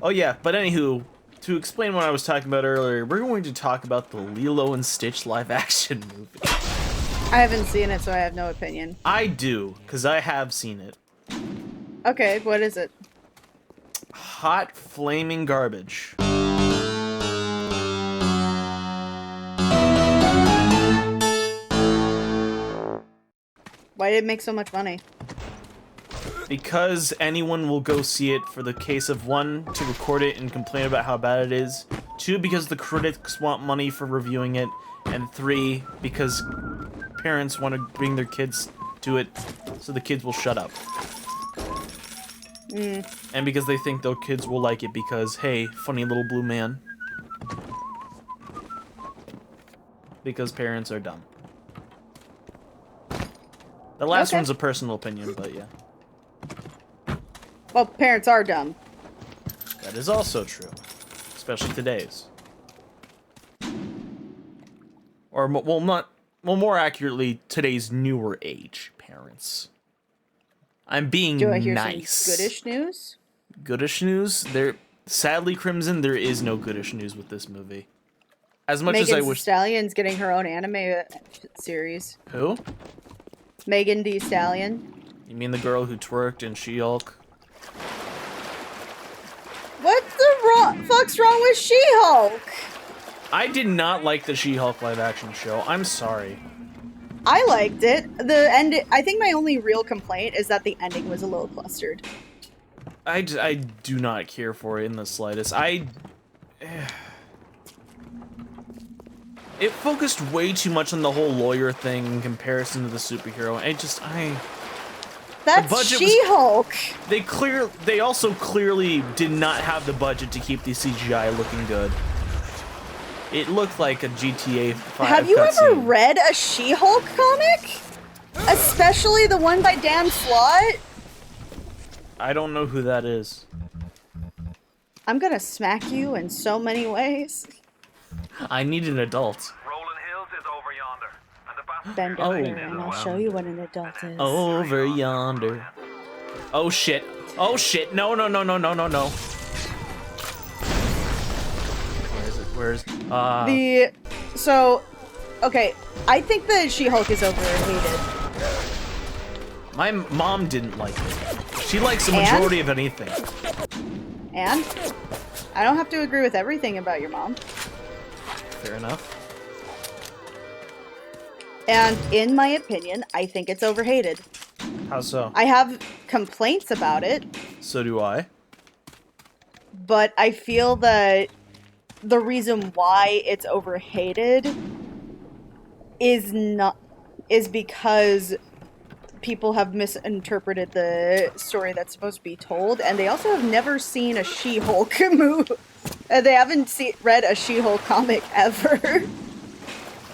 Oh yeah, but anywho, to explain what I was talking about earlier, we're going to talk about the Lilo and Stitch live-action movie. I haven't seen it, so I have no opinion. I do, because I have seen it. Okay, what is it? Hot flaming garbage. Why did it make so much money? Because anyone will go see it for the case of 1, to record it and complain about how bad it is, 2, because the critics want money for reviewing it, and 3, because parents want to bring their kids to it so the kids will shut up. And because they think their kids will like it because, hey, funny little blue man. Because parents are dumb. The last one's a personal opinion, but yeah. Well, parents are dumb. That is also true. Especially today's. Or, well, more accurately, today's newer age parents. I'm being Do I hear nice. some goodish news? Goodish news? Sadly, Crimson, there is no goodish news with this movie. As much Megan as I wish... Thee Stallion's getting her own anime series. Who? Megan Thee Stallion. You mean the girl who twerked in She-Hulk? What the fuck's wrong with She-Hulk? I did not like the She-Hulk live-action show. I'm sorry. I liked it. The end. I think my only real complaint is that the ending was a little clustered. I do not care for it in the slightest. It focused way too much on the whole lawyer thing in comparison to the superhero. That's She-Hulk. They also clearly did not have the budget to keep the CGI looking good. It looked like a GTA 5 Have you ever cutscene. read a She-Hulk comic? Especially the one by Dan Slott? I don't know who that is. I'm gonna smack you in so many ways. I need an adult. Rolling Hills is over yonder. And the Bend Oh. over and I'll show you what an adult is. Over yonder. Oh shit. Oh shit. No. Where is it? Okay, I think that She-Hulk is overrated. My mom didn't like it. She likes the majority of anything. And? I don't have to agree with everything about your mom. Fair enough. And in my opinion, I think it's overhated. How so? I have complaints about it, So do I. but I feel that the reason why it's overhated is because people have misinterpreted the story that's supposed to be told, and they also have never seen a She-Hulk movie. They haven't read a She-Hulk comic ever.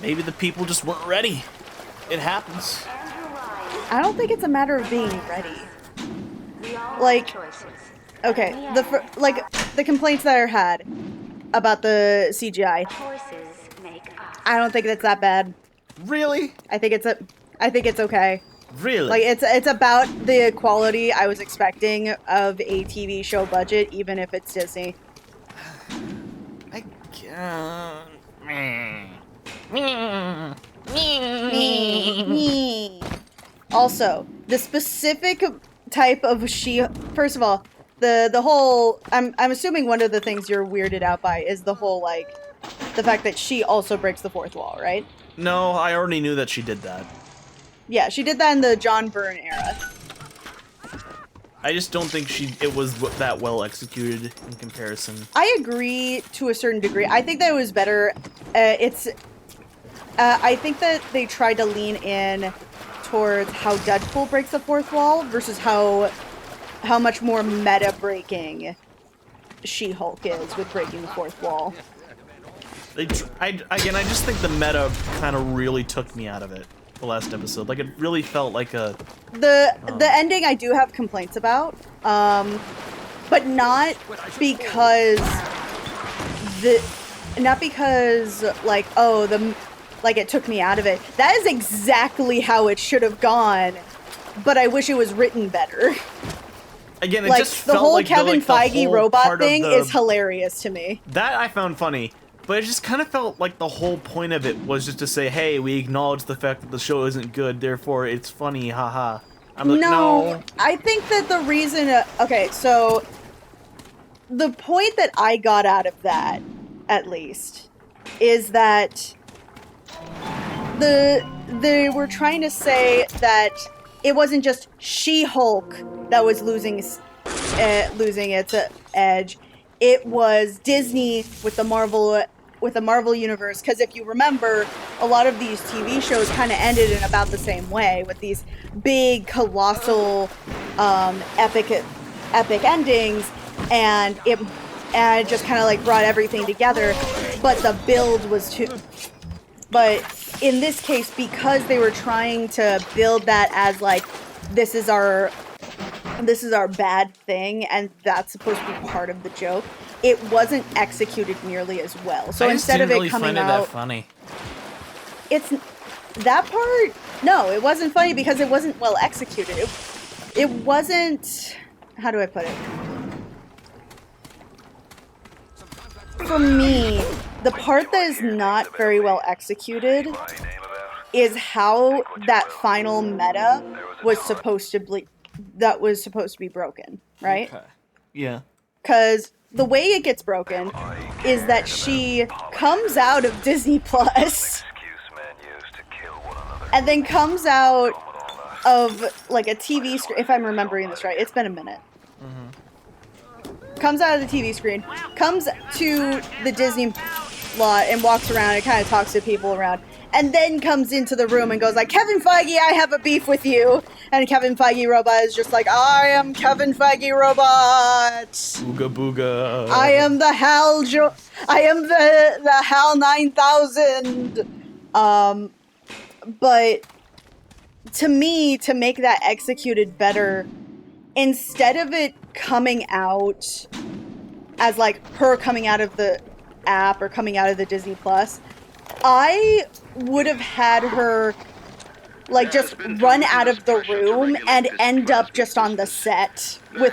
Maybe the people just weren't ready. It happens. I don't think it's a matter of being ready. Like, okay, the complaints that are had about the CGI. I don't think it's that bad. Really? I think it's okay. Really? Like it's about the quality I was expecting of a TV show budget, even if it's Disney. I can't. Also, the specific type of first of all, the whole I'm assuming one of the things you're weirded out by is the whole the fact that she also breaks the fourth wall, right? No, I already knew that she did that. Yeah, she did that in the John Byrne era. I just don't think it was that well executed in comparison. I agree to a certain degree. I think that it was better. I think that they tried to lean in towards how Deadpool breaks the fourth wall versus how much more meta-breaking She-Hulk is with breaking the fourth wall. I just think the meta kind of really took me out of it. The last episode, like, it really felt like a... The ending I do have complaints about, but not because it took me out of it. That is exactly how it should have gone, but I wish it was written better. Again, it Like, just the felt whole like Kevin the Feige whole robot part of thing the- is hilarious to me. That I found funny, but it just kind of felt like the whole point of it was just to say, hey, we acknowledge the fact that the show isn't good, therefore it's funny, haha. I'm like, no. I think that the reason... okay, so... The point that I got out of that, at least, is that they were trying to say that it wasn't just She-Hulk that was losing its edge. It was Disney with the Marvel universe. Because if you remember, a lot of these TV shows kind of ended in about the same way, with these big, colossal, epic endings, and it just kind of like brought everything together. But the build was too. But in this case, because they were trying to build that as like, this is our bad thing, and that's supposed to be part of the joke, it wasn't executed nearly as well. So I just instead of didn't it really coming find it out, that funny. it's that part. No, it wasn't funny because it wasn't well executed. It wasn't. How do I put it? For me, the part that is not very well executed is how that final meta was supposed to be broken, right? Okay. Yeah. Because the way it gets broken is that she comes out of Disney Plus and then comes out of like a TV screen. If I'm remembering this right, it's been a minute. Comes out of the TV screen, comes to the Disney lot and walks around and kind of talks to people around, and then comes into the room and goes like, Kevin Feige, I have a beef with you. And Kevin Feige Robot is just like, I am Kevin Feige Robot. Booga booga. I am the HAL 9000. But to me, to make that executed better, instead of it coming out as like her coming out of the app or coming out of the Disney Plus, I would have had her like just run out of the room and end up just on the set with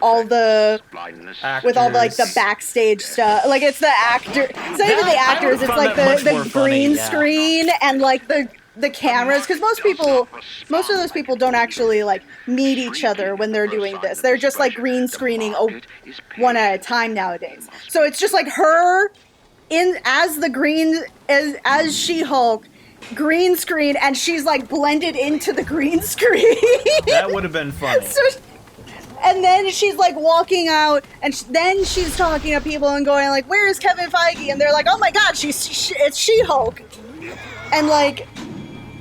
all the like the backstage stuff. Like, it's the actor. It's not even the actors. It's like the green screen and like the cameras, because most of those people don't actually like meet each other when they're doing this. They're just like green screening one at a time nowadays. So it's just like her as She-Hulk, green screen, and she's like blended into the green screen. That would have been funny. And then she's like walking out, and then she's talking to people and going like, "Where is Kevin Feige?" And they're like, "Oh my God, it's She-Hulk," and like.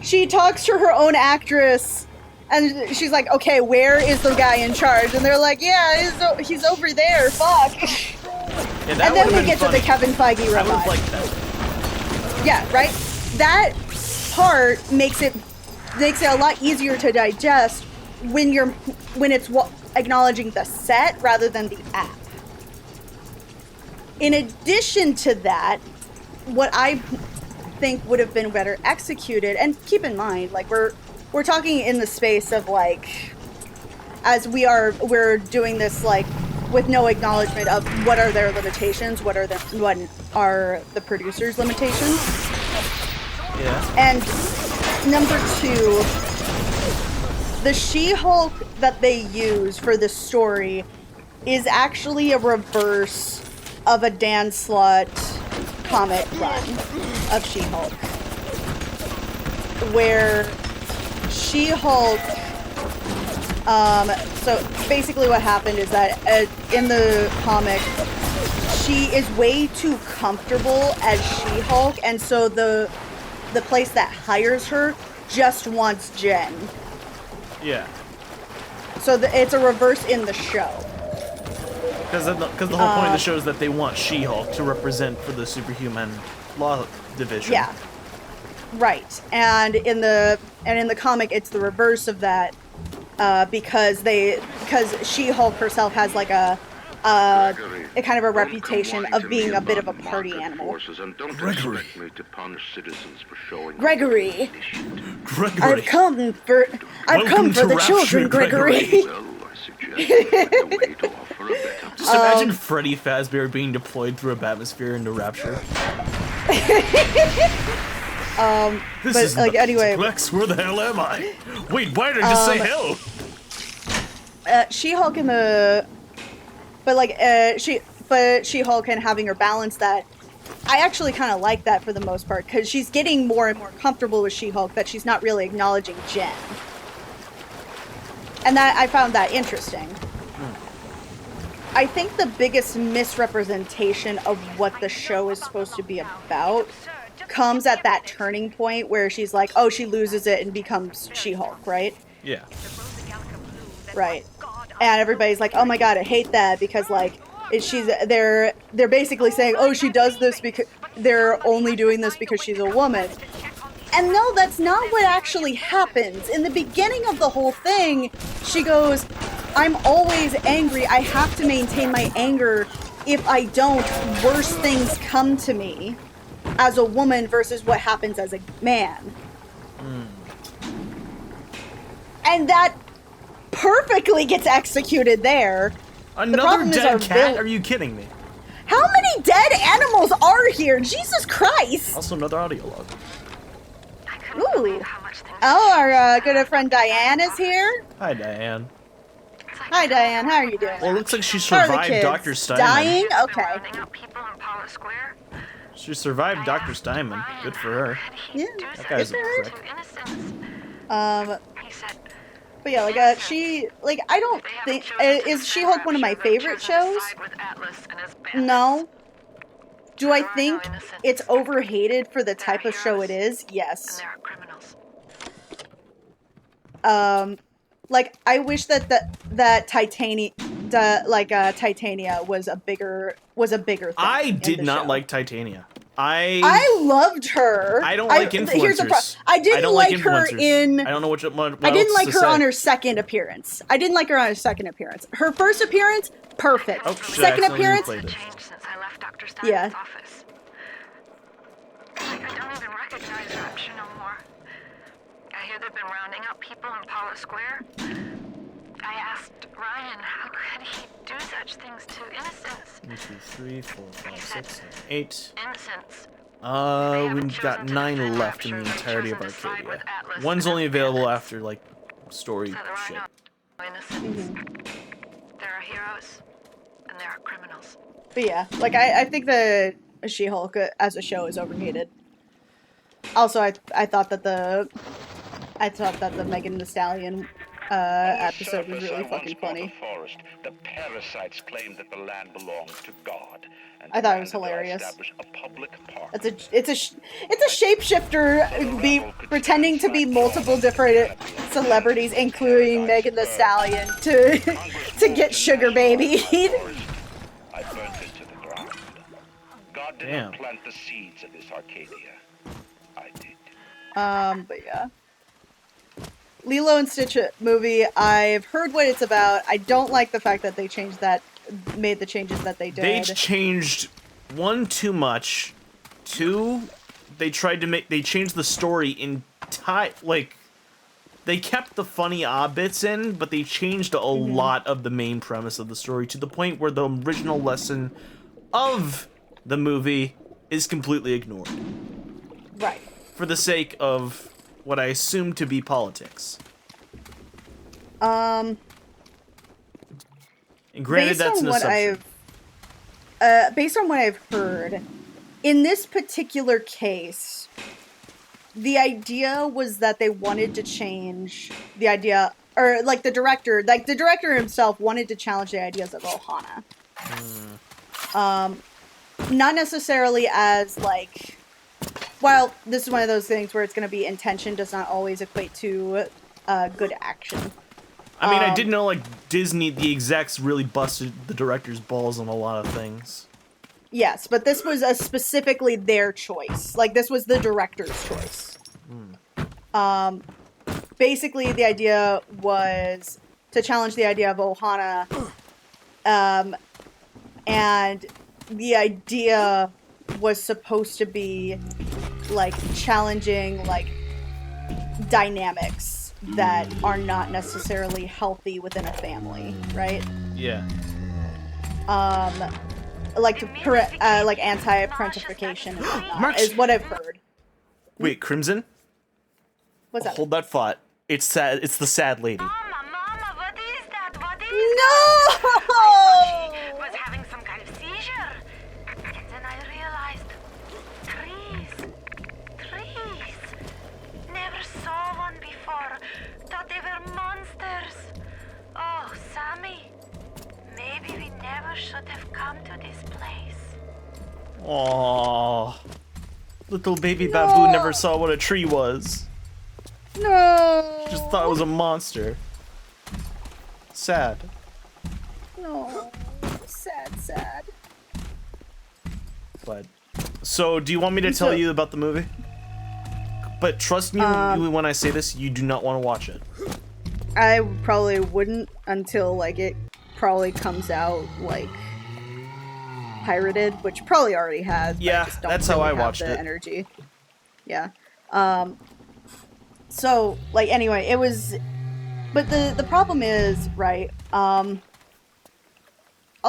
She talks to her own actress, and she's like, okay, where is the guy in charge? And they're like, yeah, he's over there, fuck. Yeah, and then we get to the Kevin Feige robot. I would have liked that. Yeah, right? That part makes it a lot easier to digest when it's acknowledging the set rather than the app. In addition to that, what I think would have been better executed, and keep in mind, like, we're talking in the space of like, as we're doing this like with no acknowledgement of what are their limitations, what are the producers' limitations. Yeah. And number two, the She-Hulk that they use for the story is actually a reverse of a Dan Slott comic run of She-Hulk, where She-Hulk, so basically what happened is that in the comic, she is way too comfortable as She-Hulk, and so the place that hires her just wants Jen. Yeah. So it's a reverse in the show. Because the whole point of the show is that they want She-Hulk to represent for the superhuman law division. Yeah. Right. And in the comic, it's the reverse of that, because She-Hulk herself has like a kind of a reputation of being a bit of a party animal. Gregory. I've come for the children, Gregory. Just imagine Freddy Fazbear being deployed through a batmosphere into Rapture. This but, is like, anyway. Lex, where the hell am I? Wait, why did I just say hell? She-Hulk in the... But She-Hulk and having her balance that, I actually kind of like that for the most part, because she's getting more and more comfortable with She-Hulk, that she's not really acknowledging Jen. And that I found that interesting. I think the biggest misrepresentation of what the show is supposed to be about comes at that turning point where she's like, oh, she loses it and becomes She-Hulk, right? Yeah. Right. And everybody's like, oh my god, I hate that, because, like, they're basically saying, oh, she does this because they're only doing this because she's a woman. And no, that's not what actually happens. In the beginning of the whole thing, she goes, I'm always angry. I have to maintain my anger. If I don't, worse things come to me as a woman versus what happens as a man. And that perfectly gets executed there. Another dead cat? Are you kidding me? How many dead animals are here? Jesus Christ! Also, another audio log. Ooh. Oh, our good friend Diane is here. Hi, Diane. Hi, Diane. How are you doing? Well, it looks like she How are the survived kids? Dr. Steinman. Dying? Okay. She survived Dr. Steinman. Good for her. Yeah. That guy's a prick. But yeah, like, I don't think, is She-Hulk one of my favorite shows? No. Do I think it's overhated for the type of show it is? Yes. Like, I wish that Titania was a bigger thing. I did not like Titania. I loved her. I don't like influencers. Here's the problem. I didn't like her in... I don't know what I didn't like her say. on her second appearance. Her first appearance, perfect. Oh, shit, second I appearance, yeah. I don't even recognize Rapture no more. I hear they've been rounding up people in Paula Square. I asked Ryan, how could he do such things to innocents? 1, 2, 3, 4, 5, 6, 7, 8. Innocents. We've got 9 left in the entirety of Arcadia. One's only available after, like, story shit. Innocents. There are heroes, and there are criminals. But yeah, like, I think the She-Hulk as a show is overhated. Also, I thought that the Megan Thee Stallion episode was really fucking funny. Forest, the parasites claimed that the land belonged to God. And I thought it was hilarious. A public park. It's a shapeshifter pretending to be multiple different celebrities, including Megan Thee Stallion, to get sugar babied. I burnt it to the ground. God didn't plant the seeds of this Arcadia. I did. But yeah. Lilo and Stitch movie, I've heard what it's about. I don't like the fact that they made the changes that they did. They changed, 1, too much. 2, they changed the story they kept the funny bits in, but they changed a lot of the main premise of the story to the point where the original lesson of the movie is completely ignored. Right. For the sake of what I assume to be politics. And granted, that's an assumption. Based on what I've heard, in this particular case, the idea was that they wanted to change the idea, or like the director himself wanted to challenge the ideas of Ohana. Not necessarily as like, while this is one of those things where it's going to be intention does not always equate to good action. I mean, I did know, like, Disney, the execs really busted the director's balls on a lot of things. Yes, but this was specifically their choice. Like, this was the director's choice. Basically, the idea was to challenge the idea of Ohana, and the idea was supposed to be, like, challenging, like, dynamics that are not necessarily healthy within a family, right? Yeah. Like like anti-parentification and whatnot, Mark's- is what I've heard. Wait, Crimson? What's that? Hold that thought. It's sad. It's the sad lady. Mama, what is that? What is No! was having some kind of seizure. And then I realized trees. Never saw one before. Thought they were monsters. Oh, Sammy. Maybe we never should have come to this place. Aww. Little baby baboon never saw what a tree was. No! Just thought it was a monster. Sad. No. Sad. But so, do you want me to tell you about the movie? But trust me when I say this, you do not want to watch it. I probably wouldn't until, like, it probably comes out, like, pirated, which probably already has. But Yeah, I just don't that's how really I have watched the it. energy. Yeah. So, like, anyway, it was... But the problem is, right, a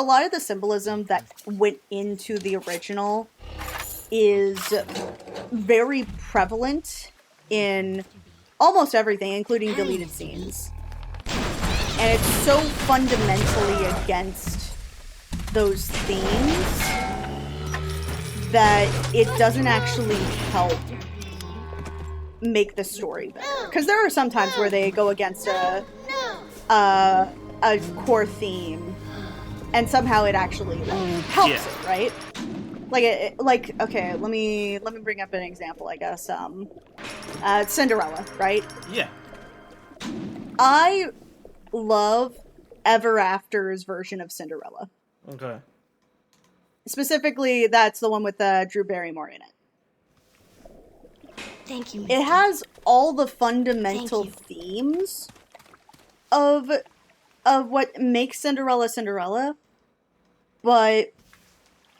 lot of the symbolism that went into the original is very prevalent in almost everything, including deleted scenes. And it's so fundamentally against those themes that it doesn't actually help make the story better. Because there are some times where they go against a core theme, and somehow it actually helps it, right? Like okay, let me bring up an example. I guess Cinderella, right? Yeah. I love Ever After's version of Cinderella. Okay. Specifically, that's the one with Drew Barrymore in it. Thank you. It has all the fundamental themes of what makes Cinderella Cinderella, but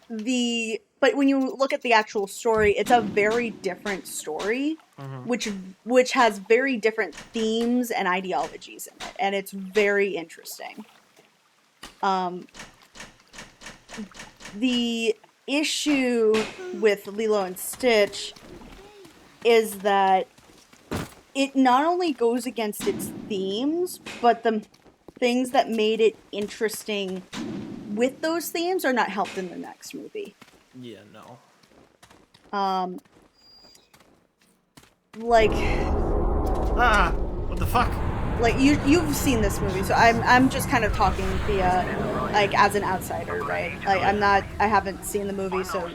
when you look at the actual story, it's a very different story, which has very different themes and ideologies in it, and it's very interesting. The issue with Lilo and Stitch is that it not only goes against its themes, but the things that made it interesting with those themes are not helped in the next movie. Yeah, no. Like, What the fuck? like you've seen this movie, so I'm just kind of talking via, like, as an outsider, right? Like, I haven't seen the movie, so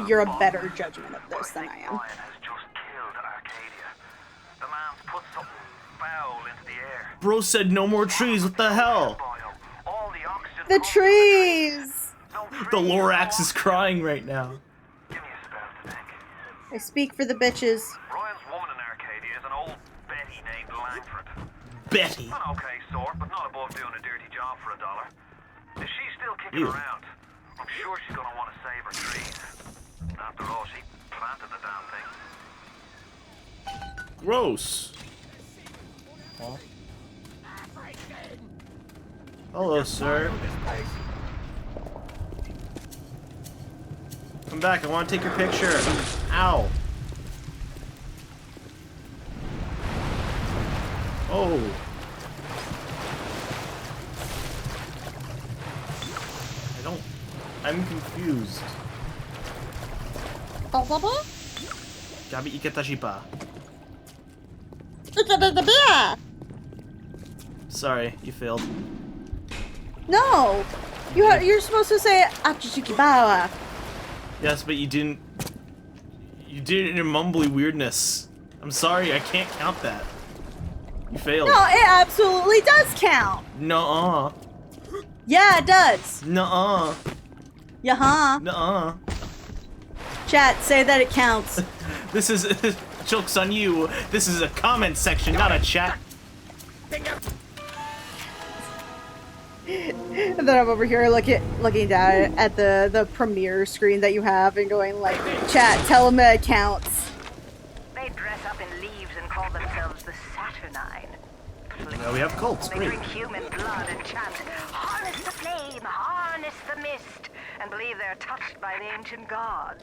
you're a better judgment of this than I am. Lion has just killed Arcadia. The man's put something foul into the air. Bro said no more trees. What the hell? All the oxygen The comes trees! from the trees. The Lorax is crying right now. Give me a spell to think. I speak for the bitches. Ryan's woman in Arcadia is an old Betty named Langford. Betty. An okay sort, but not above doing a dirty job for $1. If she's still kicking Ew. around, I'm sure she's gonna want to save her trees. After all, she planted the damn thing. Gross. Huh? Hello, sir. Come back. I want to take your picture. Ow. Oh. I'm confused. Gabi ikatajipa. Sorry, you failed. No! You're supposed to say Achichikibawa. Yes, but you didn't. You did it in a mumbly weirdness. I'm sorry, I can't count that. You failed. No, it absolutely does count. Nuh-uh. Yeah, it does. Nuh-uh. Yeah-huh. Nuh-uh. Chat, say that it counts. This is joke's on you. This is a comment section, not a chat. And then I'm over here looking down at the premiere screen that you have and going like, chat, tell them that it counts. They dress up in leaves and call themselves the Saturnine. Now we have cults. They Great. drink human blood and chant, harness the flame, harness the mist, and believe they're touched by the ancient god.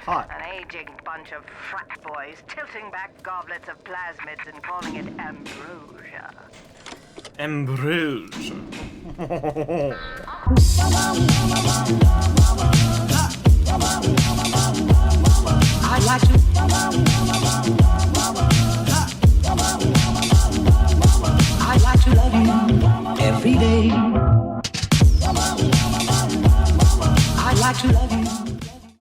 Hot. An aging bunch of frat boys tilting back goblets of plasmids and calling it ambrosia. Ambrosia. I'd like to. I'd like to love you every day.